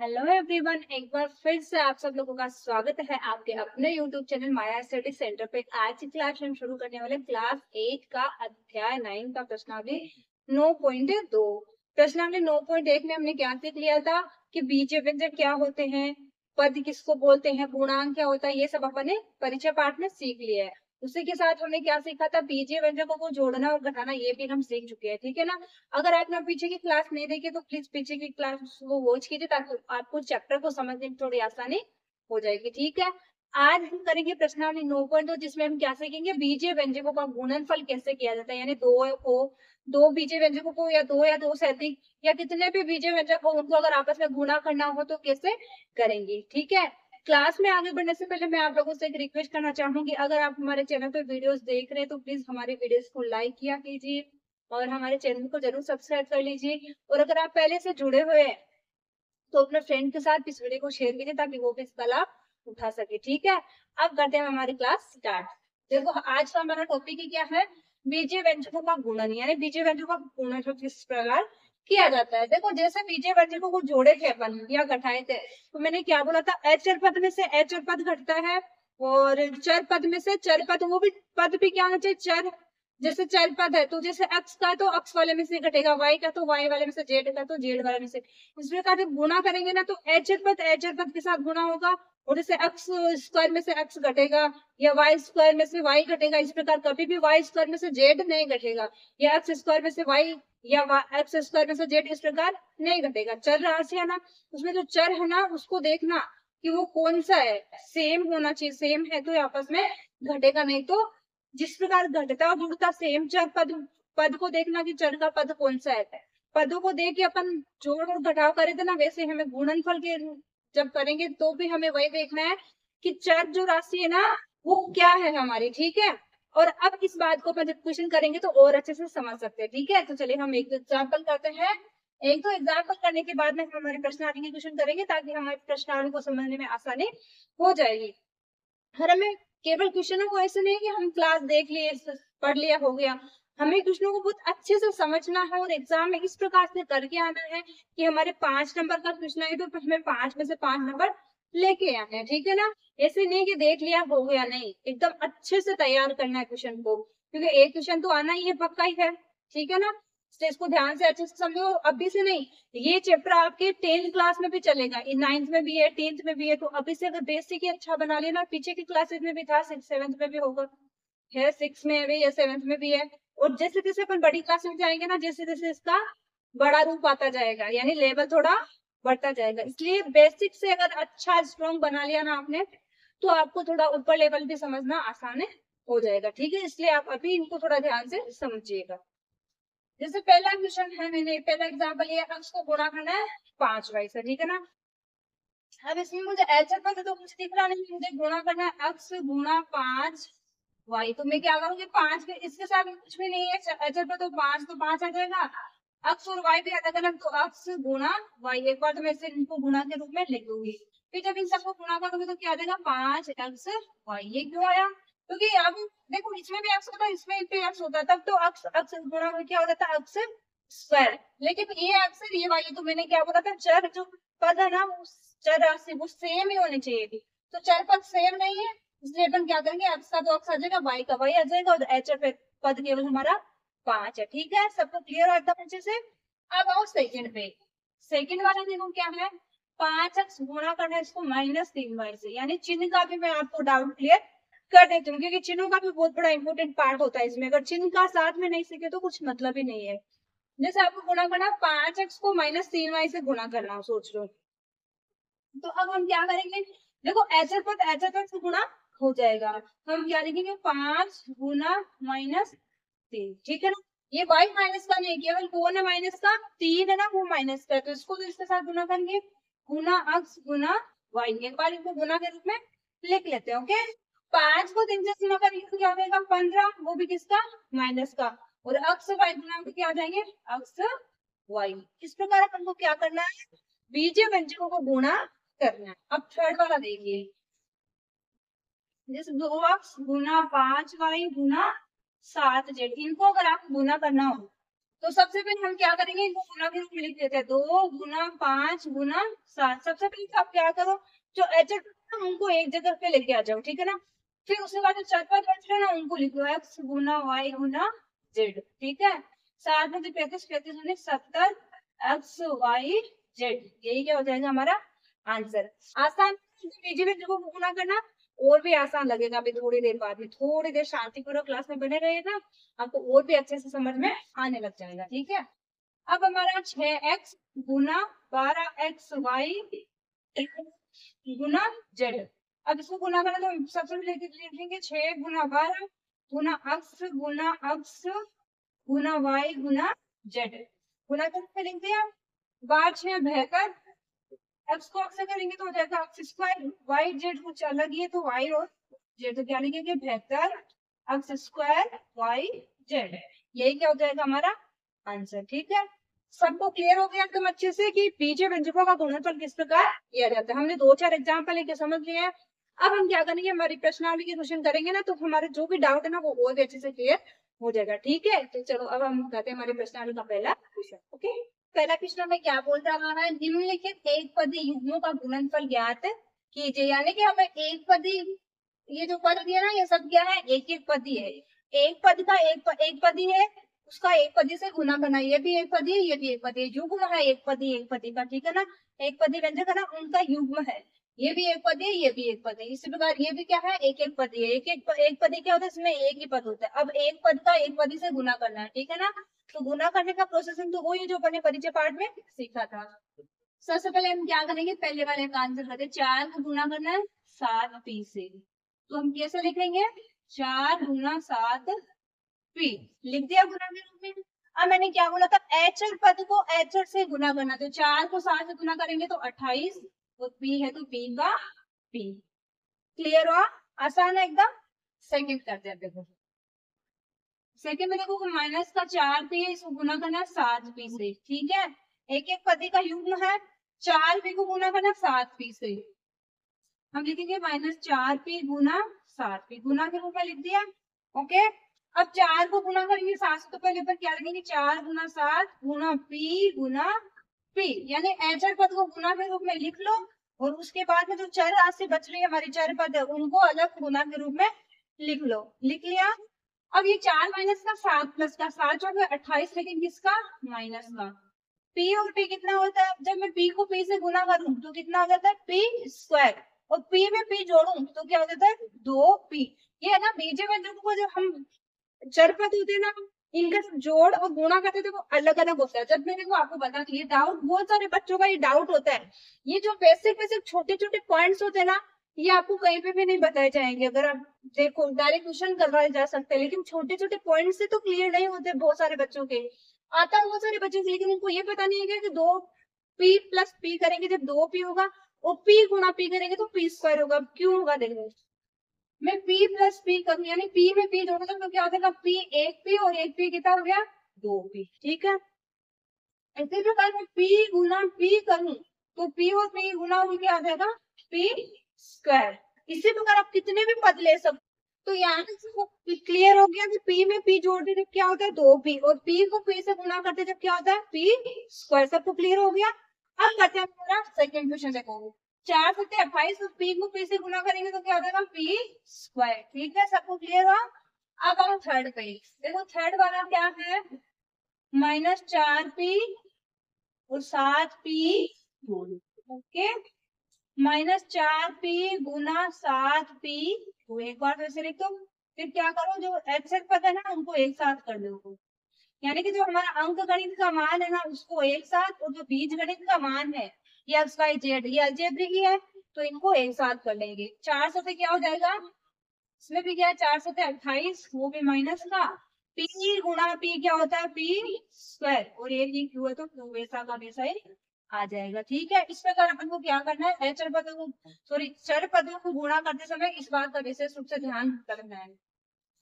Hello everyone, एक बार फिर से आप सब लोगों का स्वागत है आपके अपने यूट्यूब चैनल माया स्टडी सेंटर पे। आज की क्लास हम शुरू करने वाले क्लास 8 का अध्याय 9 का प्रश्नावली 9.2। प्रश्नावली 9.1 में हमने क्या सीख लिया था कि बीजीय व्यंजक क्या होते हैं, पद किसको बोलते हैं, पूर्णांक क्या होता है, ये सब अपन ने परिचय पाठ में सीख लिया है। उसी के साथ हमने क्या सीखा था, बीजीय व्यंजकों को जोड़ना और घटाना, ये भी हम सीख चुके हैं। ठीक है ना। अगर आपने पीछे की क्लास नहीं देखी तो प्लीज पीछे की क्लास वो वॉच कीजिए ताकि आपको चैप्टर को समझने में थोड़ी आसानी हो जाएगी। ठीक है। आज हम करेंगे प्रश्नावली 9.2 जिसमें हम क्या सीखेंगे, बीजीय व्यंजकों का गुणनफल कैसे किया जाता है, यानी दो बीजीय व्यंजकों को या दो से अधिक या कितने भी बीजीय व्यंजक हो उनको अगर आपस में गुणा करना हो तो कैसे करेंगे। ठीक है। क्लास में आगे बढ़ने से पहले मैं आप लोगों से एक रिक्वेस्ट करना चाहूंगी, अगर आप हमारे चैनल पर वीडियोस देख रहे हैं तो प्लीज हमारे वीडियोस को लाइक किया कीजिए और हमारे चैनल को जरूर सब्सक्राइब कर लीजिए। और अगर आप पहले से जुड़े हुए हैं तो अपने फ्रेंड के साथ इस वीडियो को शेयर कीजिए ताकि वो भी इसका लाभ उठा सके। ठीक है। अब करते हैं हमारी क्लास स्टार्ट। देखो आज का हमारा टॉपिक ही क्या है, बीजीय व्यंजकों का गुणन, यानी बीजीय व्यंजकों का गुणन किस प्रकार किया जाता है। देखो जैसे बीजीय व्यंजकों को जोड़े थे अपन या घटाए थे तो मैंने क्या बोला था, अचर पद में से अचर पद घटता है और चर पद में से चर पद, वो भी पद भी क्या होना चाहिए, चर। जैसे चर पद है तो जैसे x का तो x वाले में से घटेगा, y का तो y वाले में से, z का तो z वाले में से। इस प्रकार जब गुणा करेंगे ना तो एचर पद के साथ गुणा होगा और जैसे एक्स स्क्वायर में से एक्स घटेगा या वाई स्क्वायर में से वाई घटेगा। इस प्रकार कभी भी वाई स्क्वायर में से जेड नहीं घटेगा या एक्स स्क्वायर में से वाई या एक्स स्क्वायर में से जेड इस प्रकार नहीं घटेगा। चर राशि है ना, उसमें जो चर है ना उसको देखना कि वो कौन सा है, सेम होना चाहिए, सेम है तो आपस में घटेगा, नहीं तो जिस प्रकार घटता और जुड़ता सेम चर पद को देखना कि चर का पद कौन सा है। पदों को देख के अपन जोड़ और घटाव करे थे ना, वैसे हमें गुणनफल के जब करेंगे तो भी हमें वही देखना है कि चर जो राशि है ना वो क्या है हमारी। ठीक है। और अब इस बात को अपन जब क्वेश्चन करेंगे तो और अच्छे से समझ सकते हैं। ठीक है। तो चलिए हम एक एग्जाम्पल करते हैं। एक तो एग्जाम्पल करने के बाद में हम हमारी प्रश्नावली की क्वेश्चन करेंगे ताकि हमारी प्रश्नावली को समझने में आसानी हो जाएगी। हर हमें केवल क्वेश्चनों को ऐसे नहीं कि हम क्लास देख लिए पढ़ लिया हो गया, हमें क्वेश्चनों को बहुत अच्छे से समझना है और एग्जाम में इस प्रकार से करके आना है कि हमारे 5 नंबर का क्वेश्चन है तो हमें 5 में से 5 नंबर लेके आने हैं। ठीक है ना। ऐसे नहीं कि देख लिया हो गया, नहीं, एकदम अच्छे से तैयार करना है क्वेश्चन को, क्योंकि एक क्वेश्चन तो आना ही है, पक्का ही है। ठीक है ना। तो इसको ध्यान से अच्छे से समझो, अभी से नहीं, ये चैप्टर आपके 10th क्लास में भी चलेगा, 9th में भी है, 10th में भी है। तो अभी से अगर बेसिक ही अच्छा बना लिया ना, पीछे की क्लासेस में भी था, 6th 7th में भी होगा, है 6 में भी या 7th में भी है। और जैसे जैसे अपन बड़ी क्लास में जाएंगे ना, जैसे जैसे इसका बड़ा रूप आता जाएगा, यानी लेवल थोड़ा बढ़ता जाएगा। इसलिए बेसिक से अगर अच्छा स्ट्रॉन्ग बना लिया ना आपने तो आपको थोड़ा ऊपर लेवल भी समझना आसान हो जाएगा। ठीक है। इसलिए आप अभी इनको थोड़ा ध्यान से समझिएगा। जैसे पहला क्वेश्चन है, मैंने पहला एग्जांपल लिया, एक्स को गुणा करना है 5y से। ठीक है ना। अब इसमें मुझे एच पर तो कुछ दिख रहा नहीं, मुझे गुणा करना है एक्स गुणा 5y। तो मैं क्या करूंगी, 5 के इसके साथ कुछ भी नहीं है, एच पर तो 5 आ जाएगा, एक्स और वाई भी अलग अलग, तो एक्स गुणा वाई। एक बार तो मैं इसे इनको गुणा के रूप में लिख दूंगी, फिर जब इन सबको गुणा करूंगी तो क्या आ जाएगा, 5x y। ये क्यों आया, क्योंकि अब देखो इसमें भी एक्स होता है, इसमें भी एक्स होता है, तब तो एक्स एक्स गुणा में क्या हो जाता है, एक्स स्क्वायर। लेकिन ये एक्स ये वाई, तो मैंने क्या बोला था, चर जो पद है ना वो चर राशि वो सेम ही होनी चाहिए थी, तो चर पद सेम नहीं है, इसलिए अपन क्या करेंगे, एक्स का तो एक्स आ जाएगा, वाई का वाई आ जाएगा और एच पद केवल हमारा 5 है। ठीक है। सबको क्लियर हो एकदम अच्छे से। अब आओ सेकंड पे। सेकंड वाला देखो क्या है, 5x गुणा करना है इसको -3y से, यानी चिन्ह का भी मैं आपको डाउट क्लियर कर देती हूँ, क्योंकि चिन्हों का भी बहुत बड़ा इंपॉर्टेंट पार्ट होता है इसमें, अगर चिन्ह का साथ में नहीं सीखे तो कुछ मतलब ही नहीं है। जैसे आपको गुणा करना, 5x को -3y से गुणा करना हो, सोच लो। तो अब हम क्या करेंगे, देखो एचर से गुणा हो जाएगा, हम क्या लिखेंगे, 5 गुना -3। ठीक है ना। ये y माइनस का नहीं, केवल कौन है माइनस का, 3 है ना, वो माइनस का है, तो इसको तो इसके साथ गुना करेंगे, गुना x गुना y। एक बार इनको गुना के रूप में लिख लेते हैं। ओके। 5 को 3 से गुना करेंगे तो क्या हो जाएगा, 15, वो भी किसका, माइनस का, और x y गुना के क्या आ जाएंगे, x y। इस प्रकार अपन को क्या करना है, बीजीय व्यंजकों को गुणा करना है। अब थर्ड वाला देखिए, जैसे 2x गुना 5y गुना 7z, इनको अगर आपको गुना करना हो तो सबसे पहले हम क्या करेंगे, इनको गुना के रूप में लिख देते हैं, 2 गुना 5 गुना 7। सबसे पहले तो आप क्या करो, जो एच उनको एक जगह पे लेके आ जाओ, ठीक है ना। फिर उसके बाद जो चार पांच बच रहे ना उनको लिखो x गुना y गुना z, ठीक है। 7 में 35, 35 गुने 70 x y z, यही क्या हो जाएगा हमारा आंसर। आसान, इजीली देखो गुना करना और भी आसान लगेगा। अभी थोड़ी देर बाद में, थोड़ी देर शांतिपूर्वक क्लास में बने रहिएगा, आपको और भी अच्छे से समझ में आने लग जाएगा, ठीक है। अब हमारा 6x गुना 12xy गुना z। अब इसको गुना करना तो सबसे पहले लिखेंगे 6 गुना 12 गुना x गुना y गुना z। गुना करके लिख दिया, 12 6 72, एक्स को एक्स से करेंगे तो हो जाएगा एक्स स्क्वायर, वाई जेड कुछ अलग ही है तो वाई और जेड, तो क्या लिखेंगे 72 एक्स स्क्वायर वाई जेड, यही क्या हो जाएगा हमारा आंसर, ठीक है। सबको क्लियर हो गया एकदम अच्छे से कि बीजीय व्यंजकों का गुणनफल किस प्रकार किया जाता है। हमने 2-4 एग्जाम्पल लेके समझ लिया है। अब हम क्या करेंगे, हमारी प्रश्नावली के क्वेश्चन करेंगे ना, तो हमारे जो भी डाउट है ना वो और भी अच्छे से क्लियर हो जाएगा, ठीक है। तो चलो अब हम कहते हैं हमारी प्रश्नावली का पहला क्वेश्चन, ओके। पहला क्वेश्चन में क्या बोल रहा है, निम्नलिखित एक पदी युग्मों का गुणनफल ज्ञात कीजिए। यानी कि हमें एक पदी, ये जो पद दिया ना ये सब क्या है, एक एक पदी है। एक पद का एक पदी है, उसका एक पदी से गुना करना, ये भी एक पदी है, ये भी एक पदी है, युग्म है एक पदी का, ठीक है ना। एक पदी व्यंजक है ना, उनका युग्म है, ये भी एक पदी है, ये भी एक पदी है। इसी प्रकार ये भी क्या है, एक एक पदी है। एक पदी क्या होता है, इसमें एक ही पद होता है। अब एक पद का एक पदी से गुना करना है, ठीक है ना। तो गुना करने का प्रोसेसिंग तो वही जो अपने परिचय पाठ में सीखा था। सबसे पहले हम क्या करेंगे, पहले वाले का आंसर करते, 4 को गुना करना है 7p से, तो हम कैसे लिखेंगे, 4 गुना 7p, लिख दिया गुना के रूप में। अब मैंने क्या बोला था, एचर पद को एचर से गुना करना, तो 4 को 7 से गुना करेंगे तो 28, और p है तो p का p। क्लियर हुआ, आसान है एकदम। सेकंड करते हैं, देखो सेकंड में देखो माइनस का 4p है, इसको गुना करना है 7p से, ठीक है। एक एक पदी का युग्म है, 4p को गुना करना 7p से, हम लिखेंगे -4p गुना 7p, गुना के रूप में लिख दिया, ओके। अब 4 को गुना करेंगे 7 से, तो पहले पर क्या लिखेंगे, 4 गुना 7 गुना p, यानी एचर पद को गुना के रूप में लिख लो, और उसके बाद में जो चर राशि बच रही है हमारी चर पद है उनको अलग गुना के रूप में लिख लो, लिख लिया। अब ये 4 माइनस का 7 प्लस का 7 जो है 28, लेकिन किसका, माइनस का। p और p कितना होता है, जब मैं p को p से गुना करूं तो कितना हो जाता है p स्क्वायर, और p में p जोड़ूं तो क्या हो जाता है 2p। ये है ना बीजीय व्यंजकों को जो हम चर पद होते हैं ना, इनका सब जोड़ और गुणा करते थे वो अलग अलग होता है। जब मैंने वो आपको बता दिया, डाउट बहुत सारे बच्चों का ये डाउट होता है, ये जो बेसिक बेसिक छोटे छोटे पॉइंट्स होते हैं ना, ये आपको कहीं पे भी नहीं बताए जाएंगे। अगर आप देखो डायरेक्ट क्वेश्चन करवाए जा सकते हैं, लेकिन छोटे छोटे पॉइंट से तो क्लियर नहीं होते बहुत सारे बच्चों के। आता है बहुत सारे बच्चों से, लेकिन उनको ये पता नहीं है कि 2p प्लस p करेंगे जब 2p होगा, और p गुना p करेंगे तो p स्क्वायर होगा। क्यों होगा देखो, मैं p प्लस p करूँ, यानी p में p जोड़ूंगा तो क्या हो जाएगा, p एक p और एक p कितना हो गया 2p, ठीक है। इसी प्रकार मैं p गुना p करूं तो p और p गुना हो क्या आ जाएगा p स्क्वायर। इसी प्रकार आप कितने भी पद ले सकते, तो यहाँ से क्लियर हो गया कि p में p जोड़ते जब क्या होता है 2p, और p को p से गुना करते जब क्या होता है p स्क्वायर। सबको क्लियर हो गया। अब करते हैं हमारा सेकंड क्वेश्चन, देखो 4 सत्ते 28, और p को p से गुना करेंगे तो क्या हो जाएगा p स्क्वायर, ठीक है। सबको क्लियर हुआ। अब हम थर्ड पे, देखो थर्ड वाला क्या है, -4p और 7p, ओके, -4p गुना 7p, तो एक बार वैसे लिख दो। फिर क्या करो, जो एक्स पद है ना उनको एक साथ कर दो, यानी कि जो हमारा अंक गणित का मान है ना उसको एक साथ, और जो बीज गणित का मान है ये एक्स वाई जेड ये अलजेब्रिक ही है, तो इनको एक साथ कर लेंगे। 4 से क्या हो जाएगा, इसमें भी क्या है 4 से 28, वो भी माइनस का, p गुणा p क्या होता है p स्क्वायर, और ये भी क्यू है तो क्यू वैसा का वैसा ही आ जाएगा, ठीक है। इस प्रकार अपन को क्या करना है, चर पदों को चर पदों को गुणा करते समय इस बात का विशेष रूप से ध्यान रखना है।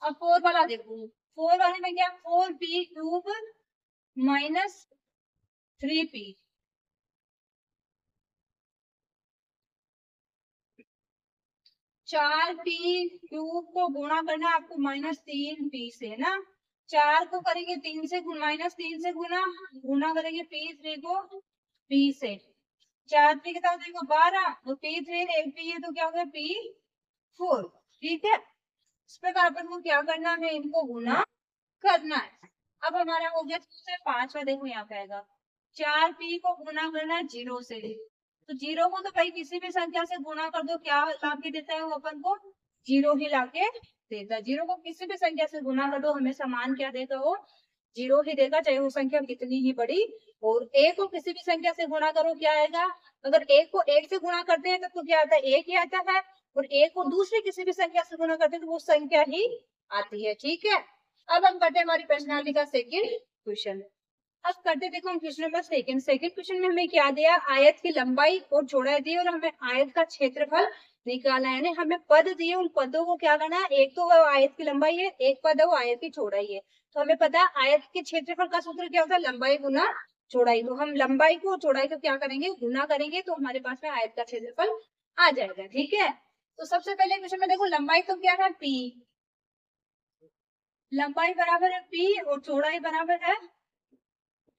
अब 4 वाला देखो, 4 वाले में क्या, 4p cube minus 3p, 4p cube को गुणा करना है आपको -3p से ना, 4 को करेंगे 3 से माइनस 3 से गुना, गुना करेंगे P3 को P से, 4 P कितना हो जाएगा 12 और P3 एक P है तो क्या हो गया P4। ठीक है, इस प्रकार अपन को क्या करना है, इनको गुना करना है। अब हमारा हो गया 5वां, देखो यहाँ पे आएगा 4P को गुना करना है 0 से, तो 0 को तो भाई किसी भी संख्या से गुना कर दो, क्या लाके देता है वो अपन को 0 ही लाके देता है। 0 को किसी भी संख्या से गुना कर दो हमें समान क्या देगा वो 0 ही देगा, चाहे वो संख्या कितनी ही बड़ी। और a को किसी भी संख्या से गुना करो क्या आएगा, अगर a को 1 से गुना करते हैं तो क्या आता है 1 ही आता है, और a को दूसरी किसी भी संख्या से गुना करते हैं तो वो संख्या ही आती है। ठीक है, अब हम करते हैं हमारी प्रश्नावली का सेकंड क्वेश्चन। अब करते देखो हम क्वेश्चन नंबर सेकंड क्वेश्चन में हमें क्या दिया, आयत की लंबाई और चौड़ाई दी और हमें आयत का क्षेत्रफल निकालना है, यानी हमें पद दिए, उन पदों को क्या करना है, एक तो वो आयत की लंबाई है, एक पद है वो आयत की चौड़ाई है। तो हमें पता है आयत के क्षेत्रफल का सूत्र क्या होता है, लंबाई गुना चौड़ाई। तो हम लंबाई को चौड़ाई को क्या करेंगे, गुना करेंगे, तो हमारे पास में आयत का क्षेत्रफल आ जाएगा। ठीक है, तो सबसे पहले क्वेश्चन में देखो लंबाई तो क्या है P, लंबाई बराबर है P और चौड़ाई बराबर है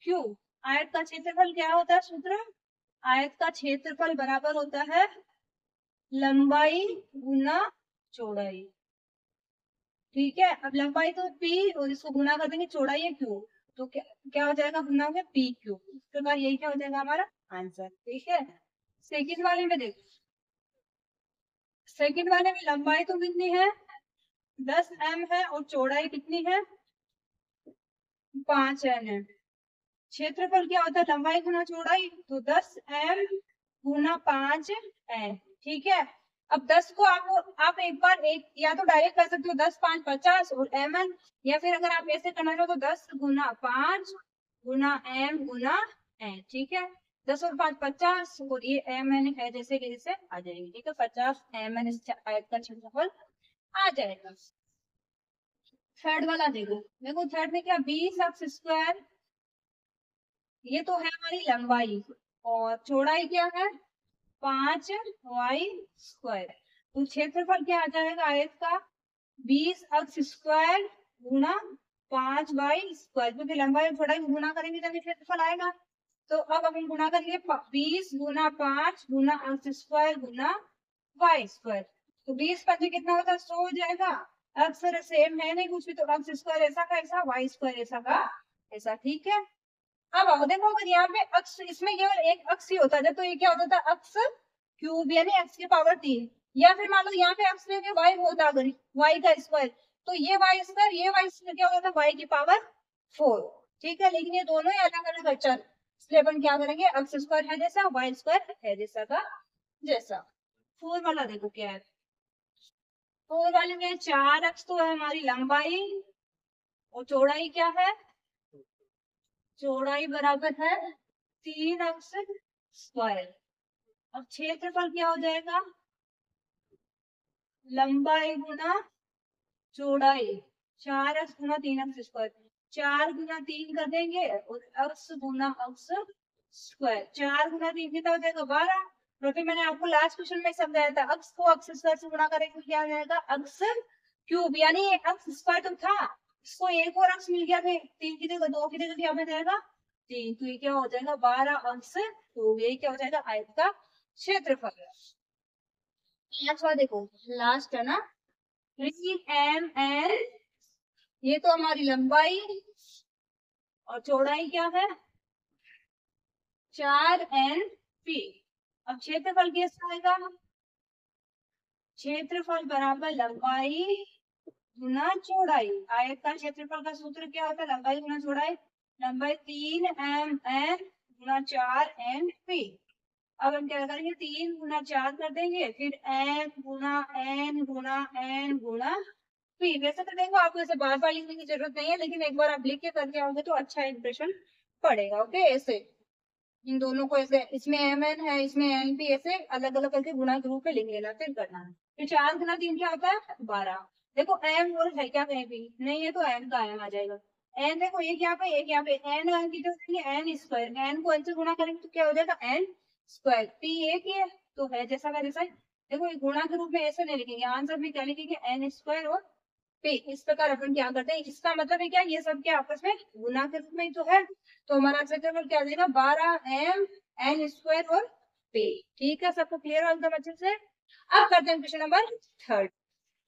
Q। आयत का क्षेत्रफल क्या होता है सूत्र, आयत का क्षेत्रफल बराबर होता है लंबाई गुना चौड़ाई। ठीक है, अब लंबाई तो P और इसको गुना कर देंगे, चौड़ाई है Q, तो क्या क्या हो जाएगा, गुना हो गया PQ। इस प्रकार यही क्या हो जाएगा हमारा आंसर। ठीक है, सेकंड वाले में देखो, सेकंड वाले में लंबाई तो कितनी है 10 m है और चौड़ाई कितनी है 5 n है। क्षेत्रफल क्या होता है लंबाई गुना चौड़ाई, तो 10 m गुना 5 n। ठीक है, अब 10 को आप एक बार एक या तो डायरेक्ट कर सकते हो 10 5 50 और mn, या फिर अगर आप ऐसे करना चाहो तो 10 गुना 5 गुना m गुना n। ठीक है, 10 और 5 50 और ये mn है जैसे कि जैसे आ जाएगी। ठीक है, 50 mn इस आयत का क्षेत्रफल आ जाएगा। थर्ड वाला देखो, देखो थर्ड में क्या 20 एक्स स्क्वायर, ये तो है हमारी लंबाई, और चौड़ाई क्या है 5y स्क्वायर। तो क्षेत्रफल क्या आ जाएगा आयत का 20 एक्स स्क्वायर गुना 5y स्क्वायर, क्योंकि लंबाई और चौड़ाई गुना करेंगे तभी क्षेत्रफल आएगा। तो अब हम गुना करेंगे 20 गुना 5 गुना एक्स स्क्वायर गुना y स्क्वायर, तो 20 पंजे कितना होता है 100 हो जाएगा। अक्सर सेम है नहीं कुछ भी, तो एक्स स्क्वायर ऐसा का ऐसा, y स्क्वायर ऐसा का ऐसा। ठीक है, अब आओ देखो अगर यहाँ पे अक्स, इसमें केवल एक अक्स ही होता है तो ये क्या होता था अक्स क्यूब, यानी एक्स की पावर 3, या फिर मान लो यहाँ पे अक्स लेके वाई होता अगर वाई का स्क्वायर, तो ये वाई स्क्वायर ये वाई स्क्वायर क्या होता था वाई की पावर 4। ठीक है, लेकिन ये दोनों ही अलग अलग अक्षर, इसलिए अपन क्या करेंगे अक्स स्क्वायर है जैसा वाई स्क्वायर है जैसा का जैसा। 4 वाला देखो क्या है, 4 वाले में 4 अक्स तो है हमारी लंबाई, और चौड़ाई क्या है, चौड़ाई बराबर है 3 एक्स स्क्वायर। अब क्षेत्रफल क्या हो जाएगा लंबाई गुना चौड़ाई, 4 एक्स गुना 3 एक्स स्क्वायर, 4 गुना 3 कर देंगे और एक्स गुना एक्स स्क्वायर, 4 गुना 3 कितना हो जाएगा 12। तो फिर मैंने आपको लास्ट क्वेश्चन में समझाया था एक्स को एक्स स्क्वायर से गुणा करेंगे क्या हो जाएगा एक्स क्यूब, यानी एक्स स्क्वायर तो था, इसको एक और एक्स मिल गया, फिर 3 की जगह 2 की जगह क्या हो जाएगा 3, तो ये क्या हो जाएगा 12 एक्स क्यूब, ये क्या हो जाएगा आयत का क्षेत्रफल। पांचवा देखो लास्ट है ना 3ml, ये तो हमारी लंबाई और चौड़ाई क्या है 4np। अब क्षेत्रफल कैसा आएगा, क्षेत्रफल बराबर लंबाई गुना चौड़ाई, आयत का क्षेत्रफल का सूत्र क्या होता है लंबाई गुना चौड़ाई, लंबाई 3mn गुना 4np। अब हम क्या करेंगे 3 गुना 4 कर देंगे, फिर n गुना n गुना n गुना p। वैसे तो देखो आपको ऐसे बार बार लिखने की जरूरत नहीं है, लेकिन एक बार आप लिख के करके आओगे तो अच्छा इंप्रेशन पड़ेगा। ओके, ऐसे इन दोनों को ऐसे, इसमें mn है इसमें np, ऐसे अलग अलग करके गुणा के रूप में लिख लेना फिर करना है। फिर 4 गुना 3 क्या होता है 12। देखो m और है क्या कहीं भी नहीं है तो n का m आ जाएगा। n देखो एक यहाँ पे एक यहाँ पे, n की तो n स्क्वायर, n को n से गुणा करेंगे तो क्या हो जाएगा n स्क्वायर, p एक ही है तो है जैसा का जैसा। देखो ये गुणा के रूप में ऐसे नहीं लिखेंगे, आंसर में क्या लिखेंगे n स्क्वायर और पे। इस प्रकार अपन क्या करते हैं, इसका मतलब है क्या, ये सब क्या आपस में गुना के रूप में तो है। तो हमारा क्षेत्रफल क्या देगा, 12m(n²) और पे। ठीक है, सबको क्लियर हो एकदम अच्छे से। अब करते हैं question number third.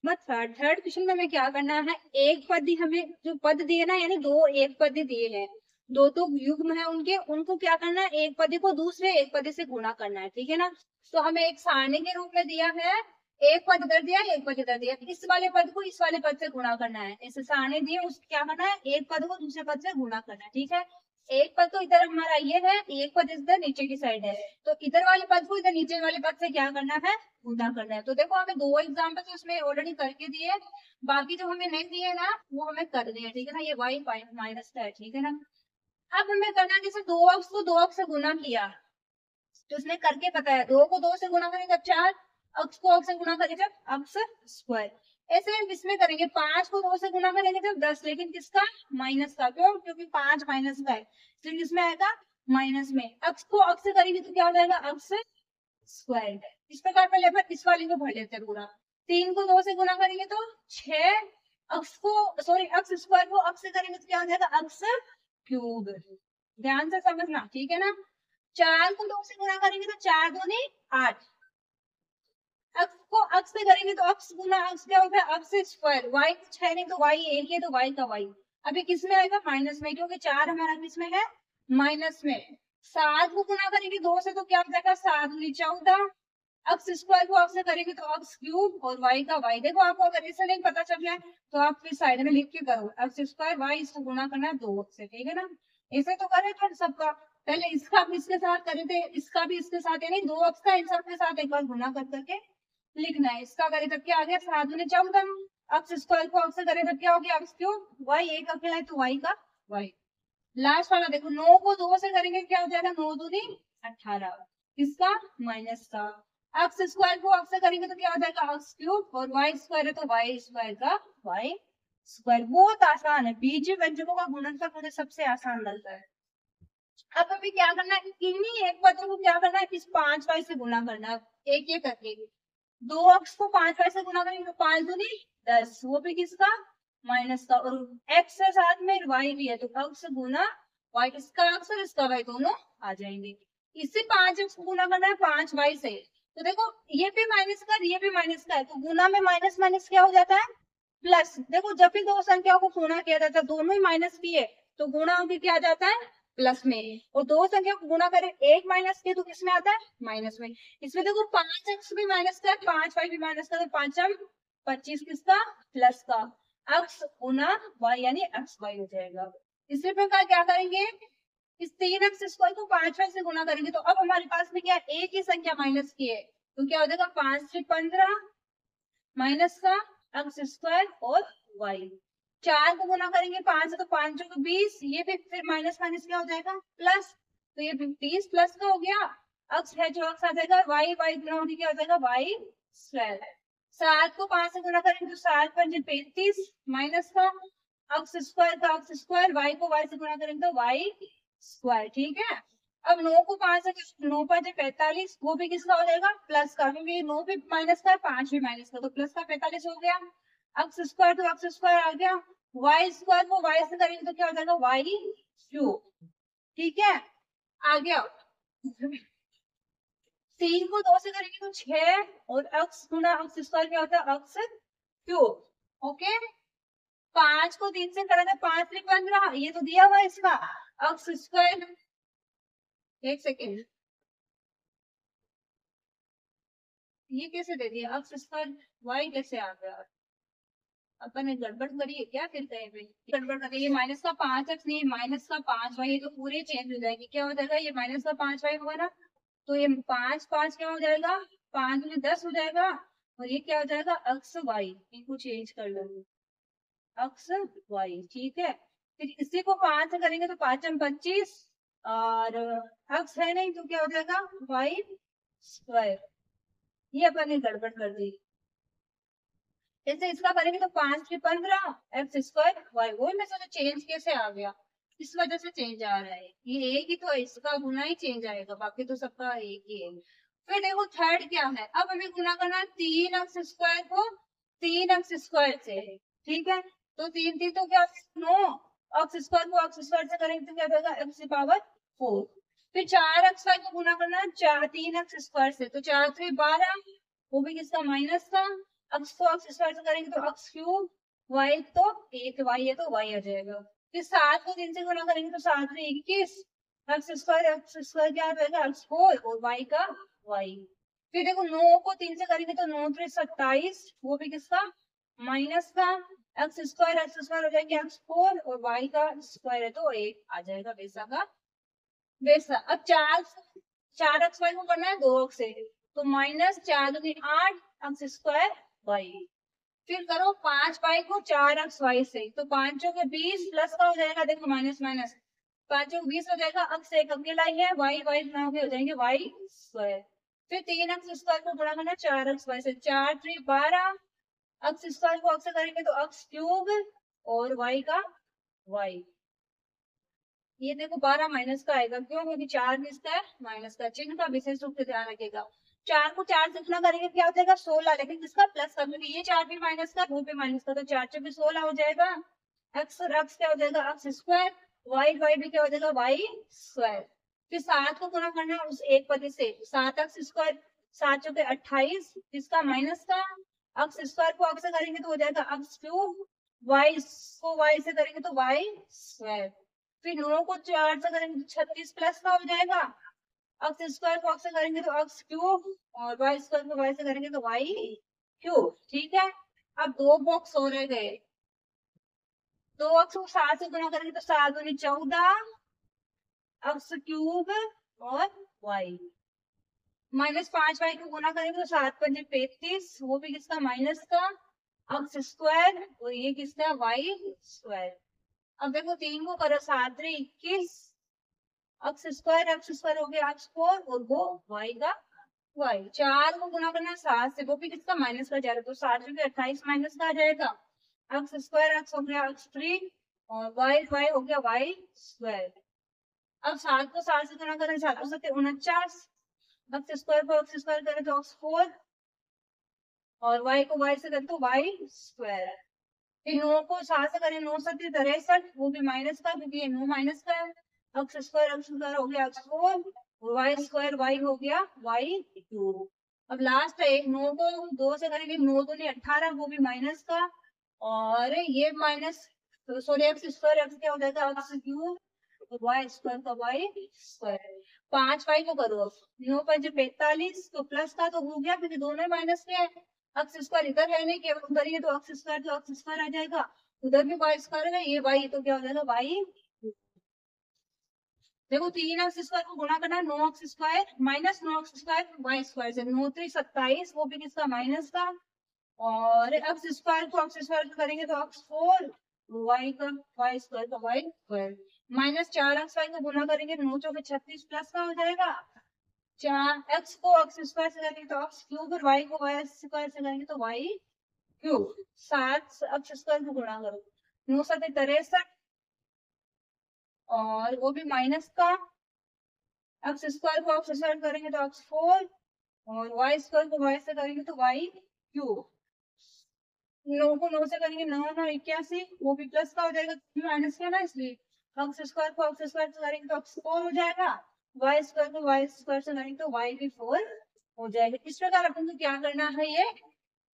Third question में हमें क्या करना है, एक पद हमें जो पद दिए ना, यानी दो एक पद दिए हैं, दो तो युग्म है उनके, उनको क्या करना है, एक पद को दूसरे एक पद से गुणा करना है। ठीक है ना, तो हमें एक सारणी के रूप में दिया है, एक पद इधर दिया, एक पद इधर दिया, इस वाले पद को इस वाले पद से गुणा करना है। इसे सारणी दिए, उसको क्या करना है, एक पद को दूसरे पद से गुणा करना है। ठीक है, एक पद तो इधर हमारा ये है, एक पद इधर नीचे की साइड है, तो इधर वाले पद को इधर नीचे वाले पद से क्या करना है, गुणा करना है। तो देखो हमें दो एग्जाम्पल उसमें ऑलरेडी करके दिए, बाकी जो हमें नहीं दिए ना वो हमें कर दिए। ठीक है ना, ये y माइनस का है। ठीक है ना, अब हमें करना है, जैसे दो अक्ष को दो अक्ष से गुना किया, तो उसने करके बताया, दो को दो से गुना करेंगे जब 4, अक्ष को अक्ष से गुना करेंगे जब अक्ष स्क्वायर। ऐसे हम इसमें करेंगे, 5 को 2 से गुना करेंगे जब 10, लेकिन किसका, माइनस का। क्यों, क्योंकि 5 माइनस का है, तो किसमें आएगा, माइनस में। अक्ष को अक्ष से करेंगे तो क्या हो जाएगा, अक्ष स्क्वायर। इस प्रकार पहले अपन इस वाले को भर लेते हैं पूरा। 3 को 2 से गुना करेंगे तो 6, अक्ष को सॉरी अक्ष स्क्वायर को अक्ष से करेंगे तो क्या हो जाएगा, अक्ष क्यूब। ध्यान से समझना, ठीक है ना। 4 को 2 से गुना करेंगे तो 4 दूनी 8, अक्ष को अक्ष से करेंगे तो अक्ष गुना अक्ष क्या होता है, अक्ष स्क्वायर। y कुछ है नहीं तो y एक ही है, तो y का y अभी किस में आएगा, माइनस में, क्योंकि 4 हमारा किस में है, माइनस में। 7 को गुना करेंगे 2 से तो क्या हो जाएगा, 7 दूनी 14, अक्ष स्क्वायर को अक्ष से करेंगे तो अक्ष क्यूब, और y का y। देखो आपको अगर इसे नहीं पता चल जाए तो आप फिर साइड में लिख के करो, अक्ष स्क्वायर y, इसको गुना करना है 2 अक्ष से। ठीक है ना, इसे तो करे थे सबका, पहले इसका भी इसके साथ करे थे, इसका भी इसके साथ, यानी 2 अक्ष का इन सब के साथ एक बार गुना कर करके लिखना है। इसका करें तब क्या आ गया, 7 दूनी 14, अक्ष स्क्वायर को अक्ष से करें तब क्या हो गया, अक्ष क्यूब, y एक अकेला है तो y का y। लास्ट वाला देखो, 9 को 2 से करेंगे क्या हो जाएगा, 9 दूनी 18, इसका माइनस का। अक्ष स्क्वायर को अक्ष से करेंगे तो क्या हो जाएगा, अक्ष क्यूब, और y स्क्वायर है तो y स्क्वायर का y स्क्वायर। बहुत आसान है, बीजीय व्यंजकों का गुणनफल मुझे सबसे आसान लगता है। अब हमें क्या करना है, इन्हीं एक पदों को क्या करना है, इस 5y से गुना करना है, एक एक करके। 2 अक्ष को 5y से गुना करेंगे तो 5 दूनी 10, वो भी किसका, माइनस का, और x के साथ में y भी है तो अक्ष गुना y, इसका अक्ष और इसका y दोनों आ जाएंगे। इससे 5x को गुना करना है 5y से, तो देखो ये भी माइनस का ये भी माइनस का है, तो गुना में माइनस माइनस क्या हो जाता है, प्लस। देखो जब भी दो संख्याओं को गुणा किया जाता है, दोनों ही माइनस की है, तो गुणा होकर क्या आ जाता है, प्लस में। और दो संख्या को गुणा करें एक माइनस के तो किसमें आता है, माइनस में। इसमें देखो 5x भी माइनस का है, 5y भी माइनस का, तो 5m 25 किसका, प्लस का, अक्ष गुना y यानी अक्ष y हो जाएगा। इसी प्रकार क्या करेंगे, इस 3x स्क्वायर को 5y से गुना करेंगे, तो अब हमारे पास में क्या, एक ही संख्या माइनस की है, तो क्या हो जाएगा, 5 से 15 माइनस का अक्ष स्क्वायर और y। 4 को गुना करेंगे 5 से तो 5 को 20, ये भी फिर माइनस माइनस क्या हो जाएगा, प्लस, तो ये 20 प्लस का हो गया, अक्ष है जो अक्ष आ जाएगा y, y गुना होगी क्या हो जाएगा, y स्क्वायर। 7 को 5 से गुना करेंगे तो 7 5 35 माइनस का अक्ष स्क्वायर का अक्ष स्क्वायर, y को y से गुना करेंगे तो y स्क्वायर। ठीक है, अब 9 को 5 से 9 5 45, वो भी किसका हो जाएगा, प्लस का, क्योंकि 9 भी माइनस का 5 भी माइनस का, तो प्लस का 45 हो गया। अक्ष स्क्वायर तो अक्ष स्क्वायर आ गया, y स्क्वायर को y से करेंगे तो क्या हो जाएगा, y क्यूब। ठीक है, आ गया। 3 को 2 से करेंगे तो 6, और अक्ष गुना अक्ष स्क्वायर क्या होता है, अक्ष क्यूब। ओके, 5 को 3 से करेंगे 5 3 15, ये तो दिया हुआ है इसका अक्ष स्क्वायर। एक सेकेंड, ये कैसे दे दिया, अक्ष स्क्वायर y कैसे आ गया, अपन ने गड़बड़ करी है क्या, फिर कहीं पे गड़बड़ करी, ये माइनस का 5x नहीं, माइनस का 5y, ये तो पूरे चेंज हो जाएगी, क्या हो जाएगा, ये माइनस का 5y होगा ना, तो ये 5 5 क्या हो जाएगा, 5 में 10 हो जाएगा, और ये क्या हो जाएगा, अक्ष y, इनको चेंज कर लो, अक्ष y। ठीक है, फिर इसी को 5 से करेंगे तो 5 में 25, और अक्ष है नहीं तो क्या हो जाएगा, y स्क्वायर। ये अपन ने गड़बड़ कर दी, जैसे इसका करेंगे तो 5 से 15 एक्स स्क्वायर वाई, वो में सोचा चेंज कैसे आ गया, इस वजह से चेंज आ रहा है, ये एक ही तो है, इसका गुना ही चेंज आएगा, बाकी तो सबका एक ही है। फिर देखो थर्ड क्या है, अब हमें गुना करना है 3 एक्स स्क्वायर को 3 एक्स स्क्वायर से, ठीक है, तो 3 3 तो क्या 9, एक्स स्क्वायर को एक्स स्क्वायर से करेंगे तो क्या जाएगा एक्स की पावर 4। फिर 4 एक्स वाई को गुना करना है 3 एक्स स्क्वायर से, तो 4 3 12, वो भी किसका माइनस का, एक्स को एक्स स्क्वायर से करेंगे तो एक्स क्यूब, वाई तो 1 वाई है तो वाई आ जाएगा। फिर 7 को 3 से गुना करेंगे तो 7 में 21, एक्स स्क्वायर क्या आ जाएगा एक्स 4 और वाई का वाई। फिर देखो 9 को 3 से करेंगे तो 9 3 27, वो भी किसका माइनस का, एक्स स्क्वायर हो जाएगा एक्स 4 और वाई का स्क्वायर है तो 1 आ जाएगा वैसा का वैसा। अब 4 एक्स वाई को करना है 2 एक्स से, तो माइनस 4 दूनी 8 एक्स स्क्वायर वाई। फिर करो 5 वाई को 4 एक्स वाई से, तो 5 के 20 प्लस का हो जाएगा, देखो माइनस माइनस 5 को 20 हो जाएगा, एक्स एक अकेला ही है, वाई वाई बना के हो जाएंगे वाई स्क्वायर। फिर 3 एक्स स्क्वायर को गुणा करना 4 एक्स वाई से, 4 3 12, एक्स स्क्वायर को एक्स से करेंगे तो एक्स क्यूब और वाई का वाई। ये देखो 12 माइनस का आएगा, क्यों, क्योंकि 4 किसका है माइनस का, चिन्ह का विशेष रूप से ध्यान रखेगा। 4 को 4 से गुना करेंगे क्या हो जाएगा 16, लेकिन किसका प्लस का, क्योंकि ये 4 भी माइनस का वो भी माइनस का, तो 4 4 भी 16 हो जाएगा, एक्स और एक्स क्या हो जाएगा एक्स स्क्वायर, वाई वाई भी क्या हो जाएगा वाई स्क्वायर। फिर 7 को गुना करना है उस एक पद से, 7 एक्स स्क्वायर 7 चौके 28, किसका माइनस का, एक्स स्क्वायर को एक्स से करेंगे तो हो जाएगा एक्स क्यूब, वाई को वाई से करेंगे तो वाई स्क्वायर। फिर 9 को 4 से करेंगे तो 36 प्लस का हो जाएगा, एक्स स्क्वायर को एक्स से करेंगे तो एक्स क्यूब और वाई स्क्वायर को वाई से करेंगे तो वाई क्यूब। ठीक है, अब 2 बॉक्स हो रह गए, 2 एक्स को 7 से गुना करेंगे तो 7 दूनी 14 एक्स क्यूब और वाई, माइनस 5 वाई को गुना करेंगे तो 7 पंजे 35, वो भी किसका माइनस का, एक्स स्क्वायर और ये किसका वाई स्क्वायर। अब देखो 3 को करो 7 3 21, एक्स स्क्वायर हो गया एक्स 4 और वो वाई का वाई। 4 को गुना करना है 7 से, वो भी किसका माइनस का जा रहा है, तो 7 में 28 माइनस का आ जाएगा, एक्स स्क्वायर एक्स हो गया एक्स 3 और वाई वाई हो गया वाई स्क्वायर। अब 7 को 7 से गुना करें 7 से 49, एक्स स्क्वायर को एक्स स्क्वायर करें तो एक्स 4 और वाई को वाई से करें तो वाई स्क्वायर। फिर 9 को 7 से करें 9 7 63, वो भी माइनस का, क्योंकि ये 9 माइनस का है, एक्स स्क्वायर हो गया एक्स 4 वाई स्क्वायर वाई हो गया वाई क्यूब। अब लास्ट है 9 को 2 से करेंगे 9 दूनी 18, वो भी माइनस का, और ये minus sorry x square x क्या हो जाएगा एक्स क्यूब वाई स्क्वायर का वाई स्क्वायर। 5 वाई को करो, 9 5 45, तो प्लस का तो हो गया क्योंकि दोनों माइनस के हैं, एक्स स्क्वायर इधर है नहीं, केवल उधर ही है, तो एक्स स्क्वायर आ जाएगा, उधर भी वाई स्क्वायर है, ये वाई तो क्या हो जाएगा वाई। देखो 3 एक्स स्क्वायर को गुणा करना है 9 x square minus 9 x square y square से, 9 3 27, वो भी किसका माइनस का, और एक्स स्क्वायर को एक्स स्क्वायर करेंगे तो एक्स 4 वाई का वाई स्क्वायर का y square, minus 4 x y को गुना करेंगे 9 चौके 36 प्लस का हो जाएगा, 4 एक्स को एक्स स्क्वायर से करेंगे तो एक्स क्यूब और वाई को वाई स्क्वायर से करेंगे तो वाई क्यूब। 7 एक्स स्क्वायर को गुणा करो 9 7 63, और वो भी माइनस का, एक्स स्क्वायर को एक्स स्क्वायर करेंगे तो एक्स 4 और वाई स्क्वायर को वाई से करेंगे तो वाई क्यूब। 9 को 9 से करेंगे 9 9 81, वो भी प्लस का हो जाएगा, माइनस का ना, इसलिए एक्स स्क्वायर को एक्स स्क्वायर से करेंगे तो एक्स 4 हो जाएगा, वाई स्क्वायर को वाई स्क्वायर से करेंगे तो वाई भी 4 हो जाएगा। इस प्रकार अपन को क्या करना है, ये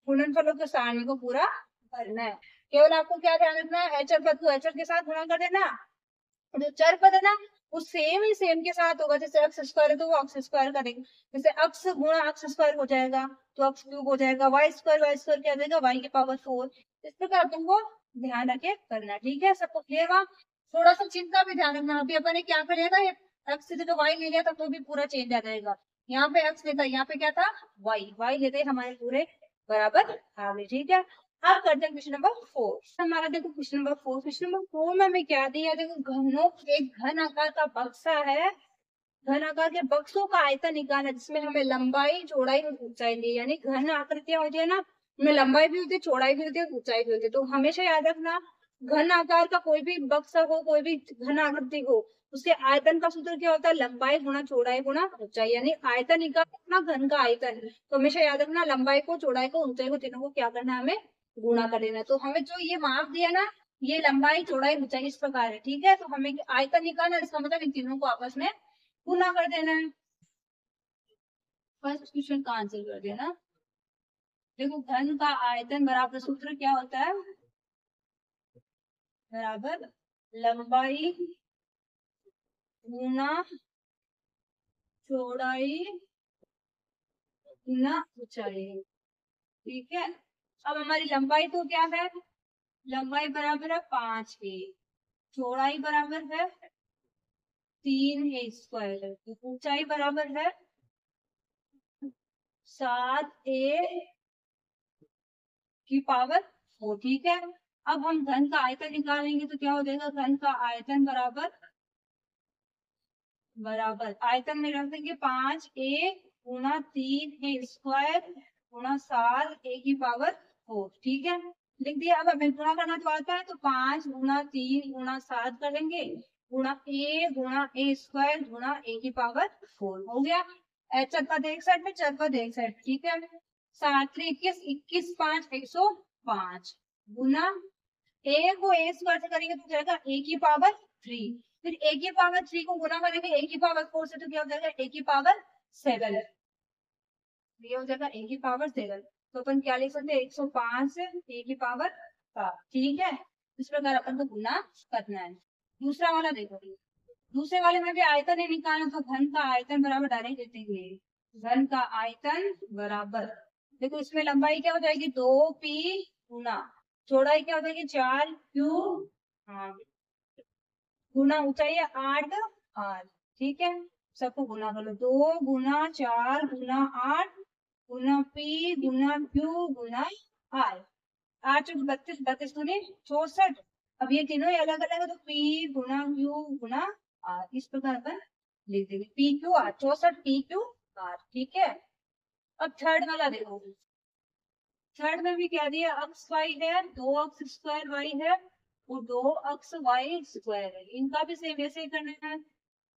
गुणनफलों के सारणी को पूरा करना है। केवल आपको क्या ध्यान रखना है, एचर पद को एचर के साथ गुणा कर देना, जो चर पद है ना वो सेम ही सेम के साथ होगा, जैसे एक्स स्क्वायर है तो वो एक्स स्क्वायर करेंगे, जैसे एक्स गुणा एक्स स्क्वायर हो जाएगा तो एक्स क्यूब हो जाएगा, वाई स्क्वायर क्या देगा वाई की पावर 4। इस प्रकार तुमको ध्यान रखे करना, ठीक है, सबको क्लियर हुआ। थोड़ा सा चिन्ह का भी ध्यान रखना, अभी अपन ने क्या कर लिया था, एक्स से जगह वाई ले लिया था तो भी पूरा चेंज आ जाएगा, यहाँ पे एक्स लेता, यहाँ पे क्या था वाई लेते हमारे पूरे बराबर आ गए, ठीक है। अब करते हैं क्वेश्चन नंबर 4। हमारा देखो क्वेश्चन नंबर 4 में हमें क्या दिया, देखो एक घन आकार का बक्सा है, घन आकार के बक्सों का आयतन निकालना, जिसमें हमें लंबाई चौड़ाई और ऊंचाई दी, यानी घन आकृतियां होती है ना, उनमें लंबाई भी होती है चौड़ाई भी होती है ऊंचाई भी होती है। तो हमेशा याद रखना, घन आकार का कोई भी बक्सा हो, कोई भी घन आकृति हो, उसके आयतन का सूत्र क्या होता है, लंबाई गुणा चौड़ाई गुणा ऊंचाई, यानी आयतन निकालना घन का आयतन। तो हमेशा याद रखना लंबाई को चौड़ाई को ऊंचाई को तीनों को क्या करना है हमें गुणा कर देना। तो हमें जो ये माप दिया ना, ये लंबाई चौड़ाई ऊंचाई इस प्रकार है, ठीक है। तो हमें आयतन निकालना है, इसका मतलब इन तीनों को आपस में गुणा कर देना है। फर्स्ट क्वेश्चन का आंसर कर देना। देखो घन का आयतन बराबर सूत्र क्या होता है, बराबर लंबाई गुना चौड़ाई गुना ऊंचाई, ठीक है। अब हमारी लंबाई तो क्या है, लंबाई बराबर है 5a, चौड़ाई बराबर है 3a स्क्वायर, ऊंचाई बराबर है 7a की पावर 4, ठीक है। अब हम घन का आयतन निकालेंगे तो क्या हो जाएगा, घन का आयतन बराबर आयतन में रख देंगे 5a गुना 3a स्क्वायर गुना 7a की पावर 4, ठीक है। लिख दिया। अब हमें गुणा करना तो आता है, तो 5 गुना 3 गुना 7 करेंगे, गुणा a स्क्वायर गुना a की पावर 4 हो गया। चरपद एक साइड में, चरपद एक साइड, ठीक है। 7 21 21 5 105 गुना a को a स्क्वायर से करेंगे तो जाएगा a की पावर 3, फिर a की पावर 3 को गुना करेंगे a की पावर 4 से, तो क्या हो जाएगा a की पावर 7, ये हो जाएगा a की पावर 7। तो अपन क्या लिख सकते हैं, 105 से a की पावर 7, ठीक है। इस प्रकार अपन को गुना करना है। दूसरा वाला देखो, दूसरे वाले में भी आयतन ही निकालना, तो घन का आयतन बराबर डायरेक्ट देते हैं, घन का आयतन बराबर, देखो इसमें लंबाई क्या हो जाएगी 2p गुना चौड़ाई क्या हो जाएगी 4q, हाँ, गुना ऊंचाई है 8r, ठीक है। सबको गुना कर लो, 2 गुना 4 गुना 8 गुना p गुना q गुना r, 8 चौक 32, 32 दूनी 64। अब ये तीनों अलग अलग है, तो p गुना q गुना r, इस प्रकार अपन लिख देंगे p q r, 64 p q r, ठीक है। अब थर्ड वाला देखो, थर्ड में भी क्या दिया, अक्स वाई है, 2 अक्स स्क्वायर वाई है और 2 अक्स वाई स्क्वायर है, इनका भी सेम ऐसे ही करना है।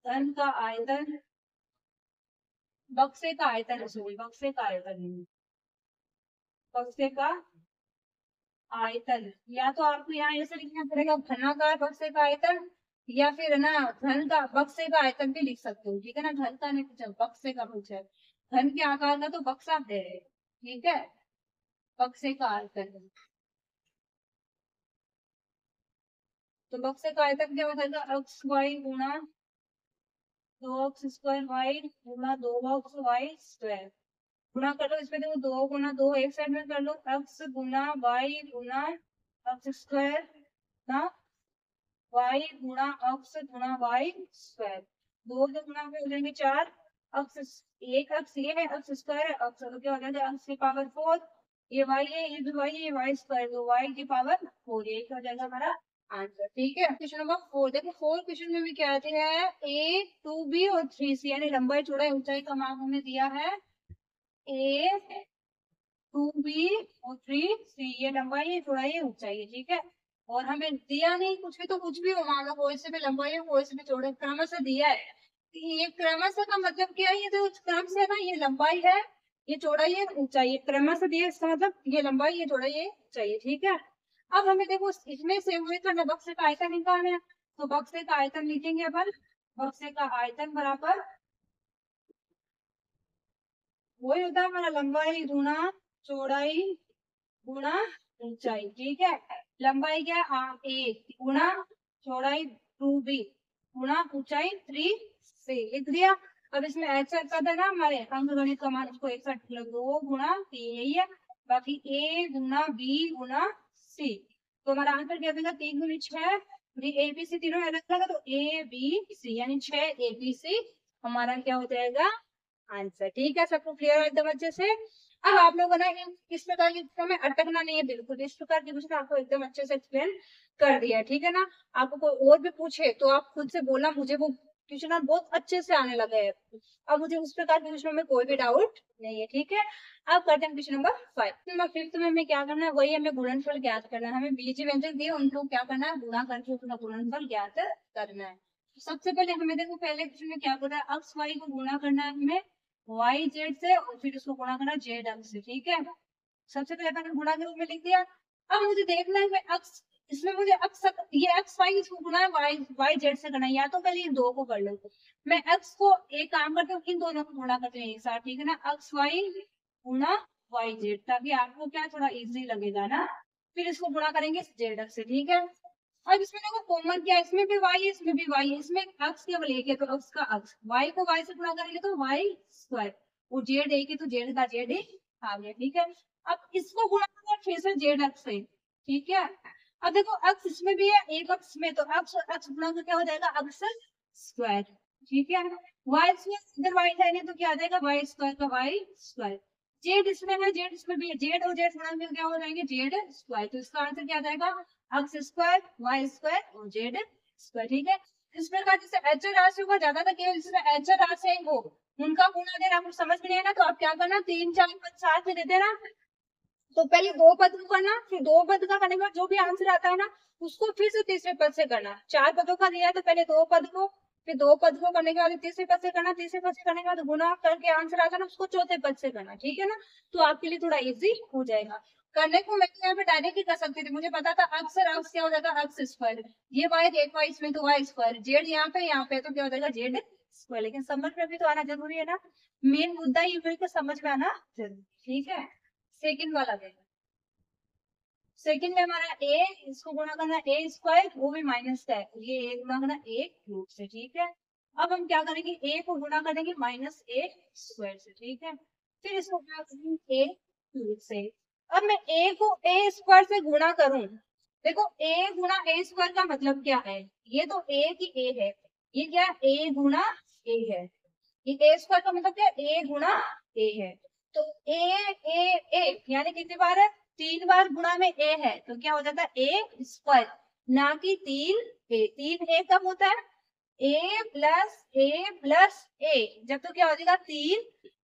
घन का आयतन, बक्से का आयतन, सॉरी बक्से का आयतन नहीं, बक्से का आयतन, या तो आपको यहाँ ऐसे लिखना पड़ेगा घनाकार बक्से का आयतन, या फिर है ना घन का बक्से का आयतन भी लिख सकते हो, ठीक है ना। घन का नहीं पूछा, बक्से का पूछा है, घन के आकार का तो बक्सा है, ठीक है, बक्से का आयतन। तो बक्से का आयतन क्या हो जाएगा, एक्स वाई गुना 2 एक्स स्क्वायर वाई गुना 2 एक्स वाई स्क्वायर, गुना कर लो। इसमें देखो 2 गुना 2 एक साइड में कर लो, एक्स गुना वाई गुना एक्स स्क्वायर ना वाई गुना एक्स गुना वाई स्क्वायर, दो से गुना में हो जाएंगे 4 एक्स, एक एक्स ये है, एक्स स्क्वायर है, एक्स तो क्या हो जाएगा एक्स की पावर 4, ये वाई है, ये भी वाई है, वाई स्क्वायर, तो वाई की पावर 4, ये क्या हो जाएगा हमारा आंसर, ठीक है। क्वेश्चन नंबर 4 देखो, 4 क्वेश्चन में भी क्या दिया है, a 2b और 3c, यानी लंबाई चौड़ाई ऊंचाई का मान हमें दिया है a 2b और 3c, ये लंबाई है चौड़ाई है ऊंचाई है, ठीक है। और हमें दिया नहीं कुछ भी, तो कुछ भी हो, मान लो कोई से भी लंबाई है कोई से भी चौड़ाई, क्रमशः दिया है। ये क्रमशः का मतलब क्या है, ये तो क्रम से ना, ये लंबाई है ये चौड़ाई है ऊंचाई है, क्रमशः दिया, इसका मतलब ये लंबाई ये चौड़ाई है ऊंचाई है, ठीक है। अब हमें देखो इसमें से हुए करना, बक्से का आयतन निकालना है, तो बक्से का आयतन लिखेंगे अपन, बक्से का आयतन बराबर वही होता है हमारा लंबाई गुना चौड़ाई गुना ऊंचाई, ठीक है। लंबाई क्या है a गुना चौड़ाई 2b गुना ऊंचाई 3c, लिख दिया। अब इसमें ऐसा था ना हमारे अंकगणित का मान, उसको एक साथ 2 गुना 3 यही है, बाकी a Guna b Guna c, तो हमारा आंसर क्या देगा 3 गुनी 6, ए बी सी तीनों अलग अलग, तो a b c यानी 6 a b c हमारा क्या हो जाएगा आंसर, ठीक है। सबको क्लियर है एकदम अच्छे से। अब आप लोगों ने इस प्रकार की में अटकना नहीं है, बिल्कुल इस प्रकार की क्वेश्चन आपको एकदम अच्छे से एक्सप्लेन कर दिया, ठीक है ना। आपको कोई और भी पूछे तो आप खुद से बोलना, मुझे वो क्वेश्चन बहुत अच्छे से आने लगे हैं, अब मुझे उस प्रकार के क्वेश्चन में कोई भी डाउट नहीं है, ठीक है। अब करते हैं क्वेश्चन नंबर 5। नंबर 5 में हमें क्या करना है, वही हमें गुणनफल ज्ञात करना है, हमें बीज व्यंजक दिए उनको क्या करना है, गुणा करके उसका गुणनफल ज्ञात करना है। सबसे पहले हमें देखो पहले क्वेश्चन में क्या करना है, एक्स वाई को गुणा करना है हमें वाई जेड से, और फिर उसको गुणा करना जेड अक्ष से, ठीक है। सबसे पहले मैंने गुणा के रूप में लिख दिया, अब मुझे देखना है कि अक्स, इसमें मुझे अक्स, ये एक्स वाई इसको गुना है वाई वाई जेड से करना है, या तो पहले इन दो को कर लो। मैं एक्स को एक काम करती हूँ, इन दोनों को गुणा करते हैं एक साथ, ठीक है ना, एक्स वाई गुना वाई जेड, ताकि आपको क्या थोड़ा इजी लगेगा ना। फिर इसको गुणा करेंगे जेड एक्स से, ठीक है। अब इसमें देखो कॉमन क्या है, इसमें भी वाई है, इसमें भी वाई है, इसमें अक्स केवल एक है तो अक्स का अक्स, वाई को वाई से गुणा करेंगे तो वाई स्क्वायर, और जेड एक है तो जेड का जेड आ गया, ठीक है। अब इसको गुणा करेंगे फिर से जेड एक्स से, ठीक है। अब देखो अक्स इसमें भी है, एक अक्स में, तो अक्स अक्स गुणा कर क्या हो जाएगा, अक्स स्क्वायर, ठीक है। वाई स्क्वायर इधर वाई जाएंगे तो क्या आ जाएगा, वाई स्क्वायर का वाई स्क्वायर। जेड इसमें है, जेड इसमें भी है, जेड और जेड गुणा में क्या हो जाएंगे, जेड स्क्वायर, तो इसका आंसर क्या आ जाएगा, अक्स स्क्वायर वाई स्क्वायर और जेड स्क्वायर, ठीक है। इस प्रकार जैसे एचर राशियों का ज्यादा था, केवल जिसमें एचर राशि है वो उनका गुणा देना आपको समझ में नहीं है ना, तो आप क्या करना, 3 4 5 साथ में दे देना। तो पहले दो पद को करना, फिर दो पद का करने के बाद जो भी आंसर आता है ना उसको फिर से तीसरे पद से करना। 4 पदों का दिया है तो पहले दो पद को, फिर दो पद को करने के बाद तीसरे पद से करना, तीसरे पद से करने के बाद गुना करके आंसर आता है ना उसको चौथे पद से करना, ठीक है ना। तो आपके लिए थोड़ा इजी हो जाएगा करने को। मैं यहाँ पे डायरेक्ट ही कर सकती थी, मुझे पता था अक्सर अक्स क्या हो जाएगा, अक्स स्क्वायर, ये वाई एक वाई इसमें तो वाई स्क्वायर, जेड यहाँ पे तो क्या हो जाएगा जेड स्क्वायर, लेकिन समझ में भी तो आना जरूरी है ना, मेन मुद्दा ये समझ में आना जरूरी, ठीक है। सेकंड वाला देखो, सेकंड में हमारा ए, इसको गुणा करना ए स्क्वायर, वो भी माइनस का है, ये ए गुणा करना ए क्यूब से, ठीक है। अब हम क्या करेंगे, ए को गुणा करेंगे माइनस ए स्क्वायर से, ठीक है। फिर इसको गुणा करेंगे ए क्यूब से। अब मैं ए को ए स्क्वायर से गुणा करूं, देखो ए गुणा ए स्क्वायर का मतलब क्या है, ये तो ए की ए है, ये क्या है ए गुणा ए है, ये ए स्क्वायर का मतलब क्या है, ए गुणा ए है। तो ए यानी कितनी बार है, 3 बार गुणा में ए है तो क्या हो जाता है ए स्क्वायर, ना कि 3 ए। 3 ए कब होता है, ए प्लस ए, जब तो क्या हो जाएगा 3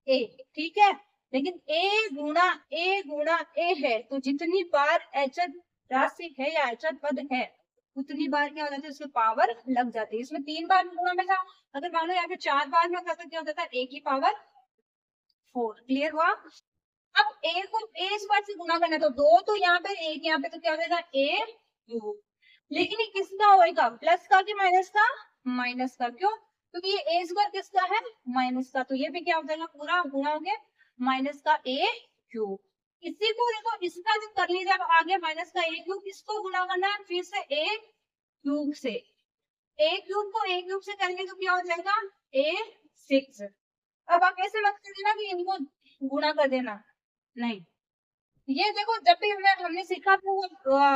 ए, ठीक है। लेकिन ए गुणा ए है तो जितनी बार एचर राशि है या एचर पद है उतनी बार क्या हो जाता है उसमें पावर लग जाती है। इसमें 3 बार गुणा में था, अगर मान लो यहाँ पे 4 बार में होता तो क्या होता था ए की पावर 4, क्लियर हुआ। अब ए को ए स्क्वायर से गुणा करना है तो दो तो यहाँ पे एक, यहाँ पे तो क्या हो जाएगा ए क्यूब, लेकिन ये किसका होएगा, प्लस का कि माइनस का, माइनस का, क्यों, क्योंकि ये ए स्क्वायर किसका है, माइनस का, तो ये भी क्या हो जाएगा पूरा गुणा हो गया माइनस का ए क्यूब। इसी को देखो इसका जब कर लीजिए, अब आगे माइनस का ए क्यूब, इसको गुणा करना है फिर से ए क्यूब से, ए क्यूब को ए क्यूब से करेंगे तो क्या हो जाएगा a6। अब आप ऐसे मत कर देना कि इनको गुणा कर देना, नहीं, ये देखो जब भी हमने सीखा तो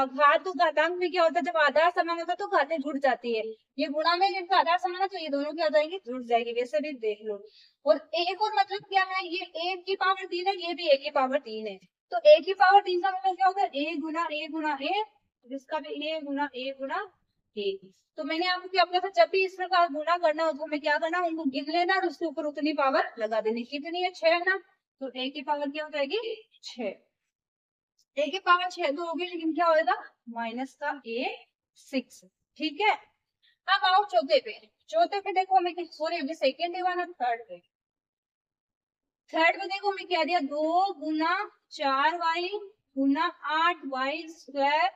घात घातांक में क्या होता है, जब आधार समान होता है तो घातें जुड़ जाती है, ये गुणा में जिनका आधार समान है तो ये दोनों क्या हो जाएंगे, जुड़ जाएगी, वैसे भी देख लो। और एक और मतलब क्या है, ये ए की पावर 3 है, ये भी ए की पावर 3 है, तो ए की पावर 3 का मतलब क्या होगा, ए गुना ए, जिसका भी ए गुना ए। तो मैंने आपको क्या बोला था, जब भी इस प्रकार गुणा करना हो तो हमें क्या करना, उनको गिन लेना और उसके ऊपर उतनी पावर लगा देनी, कितनी है 6 ना, तो ए की पावर क्या हो जाएगी 6, ए की पावर 6 तो होगी, लेकिन क्या होगा माइनस का a6, ठीक है। अब आओ चौथे पे, चौथे पे देखो हमें सॉरी अभी सेकेंड है वाला, थर्ड पे, थर्ड में देखो हमें क्या दिया, 2 गुना 4y गुना 8y स्क्वायर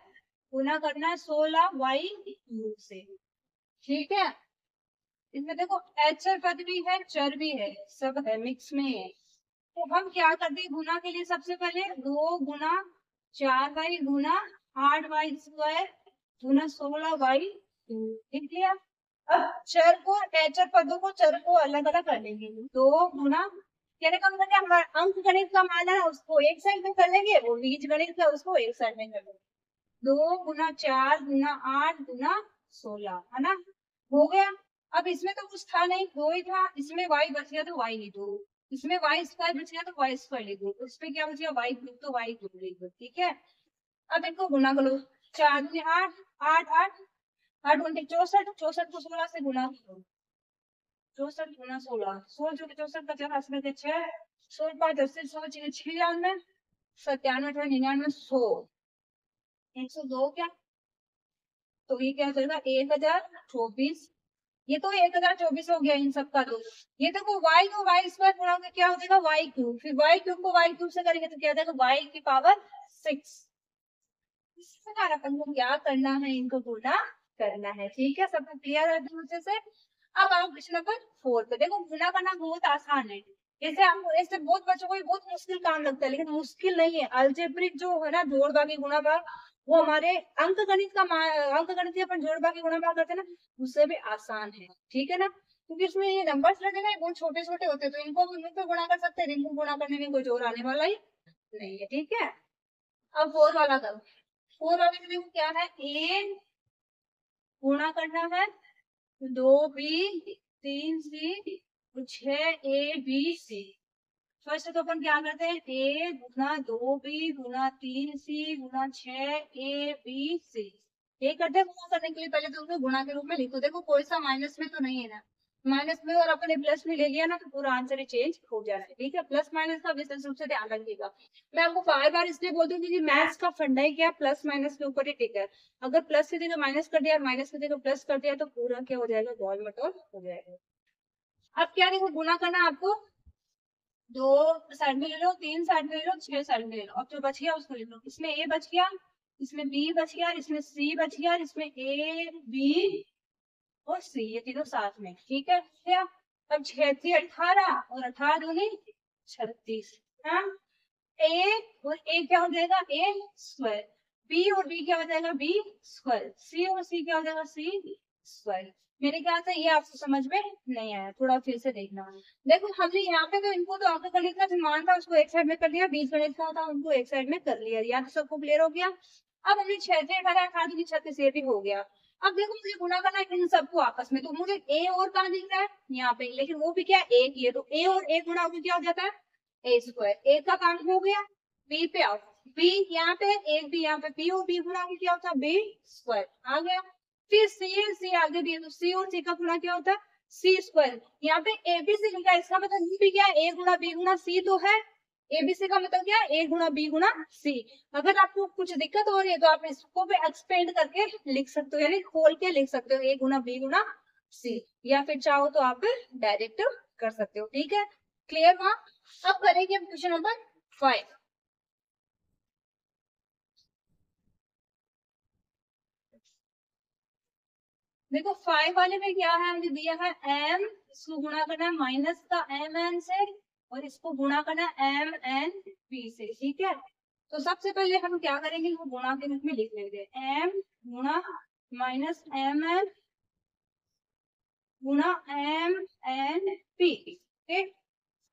गुना करना है 16y क्यूब से, ठीक है। इसमें देखो एचर पद भी है, चर भी है, सब है, मिक्स में है। तो हम क्या करते हैं गुना के लिए, सबसे पहले 2 गुना 4y गुना 8y स्क्वायर गुना 16y, ठीक है। अब चर को एचर पदों को चर को अलग अलग कर लेंगे, 2 गुना, कहने का मतलब हमारा अंक गणित का मान है उसको एक साइड में कर लेंगे, वो बीज गणित का उसको एक साइड में कर लेंगे, 2 गुना 4 गुना 8 गुना 16, है ना, हो गया। अब इसमें तो कुछ था नहीं, 2 ही था, इसमें y बच गया तो y लिख दो, इसमें y स्क्वायर बच गया तो y स्क्वायर लिख दो, उस पे क्या बच गया y क्यूब तो y क्यूब लिख दो, ठीक है। अब इनको गुना करो, 4 दूनी 8, 8 8 8 गुणे 64, 64 को 16 से गुना करो, 64 गुना 16, 16 जो 64 50 में 6, 16 5 10 100 96 97 99 100, 102 क्या, तो ये क्या हो जाएगा 1024, ये तो 1024 हो गया इन सब का। तो ये देखो y को y स्क्वायर गुणा करके क्या हो जाएगा y क्यूब, फिर y क्यूब को y क्यूब से करेंगे तो क्या हो जाएगा y की पावर 6, इसी प्रकार अपन को क्या करना है, इनको गुना करना है। ठीक है, सबको क्लियर है दूसरे से। अब आओ क्वेश्चन नंबर 4 पे। देखो गुना करना बहुत आसान है। जैसे आपको, ऐसे बहुत बच्चों को बहुत मुश्किल काम लगता है, लेकिन मुश्किल नहीं है। अलजेब्रिक जो है ना, जोड़ भागी गुणा भाग, वो हमारे अंक गणित का अंक गणित अपन जोड़ भागी गुणा भाग करते हैं ना, उससे भी आसान है। ठीक है ना, क्योंकि इसमें ये नंबर्स लगे ना, बहुत छोटे छोटे होते हैं, तो इनको भी इनको गुणा कर सकते हैं। इनको गुणा करने में कोई जोर आने वाला ही नहीं है। ठीक है, अब 4 वाला करो। 4 वाले में देखो क्या है, ए गुणा करना है 2b 3c 6ab। फर्स्ट तो अपन क्या करते हैं, ए गुना 2b गुना 3c गुना 6abc। ये करते हैं गुणा करने के लिए। पहले तो उसको गुणा के रूप में लिखो। देखो कोई सा माइनस में तो नहीं है ना, माइनस में और अपने प्लस में ले लिया ना, तो पूरा आंसर ही चेंज हो जा रहा है। ठीक है, प्लस माइनस का विशेष रूप से ध्यान रखिएगा। मैं आपको बार बार इसलिए बोलती हूँ क्योंकि मैथ्स का फंडा ही क्या, प्लस माइनस के ऊपर ही टिका है। अगर प्लस की जगह माइनस कर दिया, माइनस की जगह प्लस कर दिया, तो पूरा क्या हो जाएगा, गोल मटोल हो जाएगा। अब क्या देखो, गुना करना आपको, 2 साइड में ले लो, 3 साइड में ले लो, 6 साइड में ले लो। अब जो बच गया उसको ले लो। इसमें ए बच गया, इसमें बी बच गया, इसमें सी बच गया, इसमें ए बी और सी, ये तीनों साथ में। ठीक है, क्या अब 6 18 और 18 दूनी 36। हाँ, ए और ए क्या हो जाएगा, ए स्क्वायर। बी और बी क्या हो जाएगा, बी स्क्वायर। सी और सी क्या हो जाएगा, सी स्क्वायर। मेरे ख्याल से ये आपको समझ में नहीं आया, थोड़ा फिर से देखना। देखो हमने यहाँ पे तो इनको तो अंक गणित का मान था, उसको एक साइड में कर लिया। बीज गणित का था, उनको एक साइड में कर लिया। या तो सबको क्लियर हो गया। अब हमने 6 18 18 36 ये भी हो गया। अब देखो मुझे गुना करना है इन सबको आपस में, तो मुझे ए और कहाँ दिख रहा है, यहाँ पे। लेकिन वो भी क्या, एक ही है, तो ए और ए गुणा होकर क्या हो जाता है, ए स्क्वायर। ए का काम हो गया। बी पे आओ, बी यहाँ पे, एक बी यहाँ पे, बी और बी गुणा होकर क्या होता है, बी स्क्वायर आ गया। फिर सी आगे भी है, तो सी और सी का गुणा क्या होता है, सी स्क्वायर। यहाँ पे एबीसी लिखा है, इसका मतलब ये भी क्या है, ए गुणा बी गुणा सी तो है। एबीसी का मतलब क्या है, ए गुणा बी गुणा सी। अगर आपको कुछ दिक्कत हो रही है तो आप इसको भी एक्सपेंड करके लिख सकते हो, यानी खोल के लिख सकते हो, ए गुणा बी गुणा सी। या फिर चाहो तो आप डायरेक्ट कर सकते हो। ठीक है, क्लियर हुआ। अब करेंगे क्वेश्चन नंबर 5। देखो 5 वाले में क्या है, मुझे दिया है m, इसको गुणा करना है माइनस का एम एन से, और इसको गुणा करना है एम एन पी से। ठीक है, तो सबसे पहले हम क्या करेंगे, वो गुणा के रूप में लिख लेंगे, m गुणा माइनस एम एन गुणा एम एन पी। ठीक,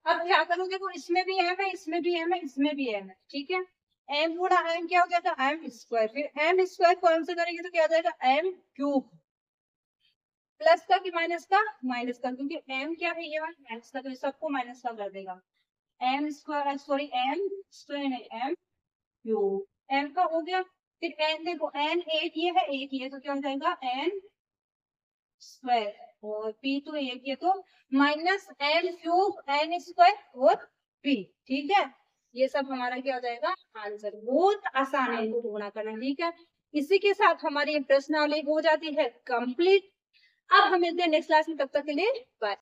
अब क्या करोगे, वो इसमें भी m है, इसमें भी m है, इसमें भी m है। ठीक है, m गुणा m क्या हो जाएगा, m स्क्वायर। फिर m स्क्वायर को m से करेंगे तो क्या हो जाएगा, m क्यूब। प्लस का कि माइनस का, माइनस का, क्योंकि m क्या है, ये माइनस का, तो सबको माइनस का कर देगा। m square, sorry m square नहीं, m क्यूब। m का हो गया। फिर n देखो, n एक ये है, एक ये, तो क्या हो जाएगा n स्क्वायर, और p तो एक ये, तो minus n cube n square और p। ठीक है, ये सब हमारा क्या हो जाएगा, आंसर। बहुत आसान है इनको गुणा करना। ठीक है, इसी के साथ हमारी ये प्रश्नावली हो जाती है कंप्लीट। अब हम मिलते हैं नेक्स्ट क्लास में, तब तक के लिए बाय।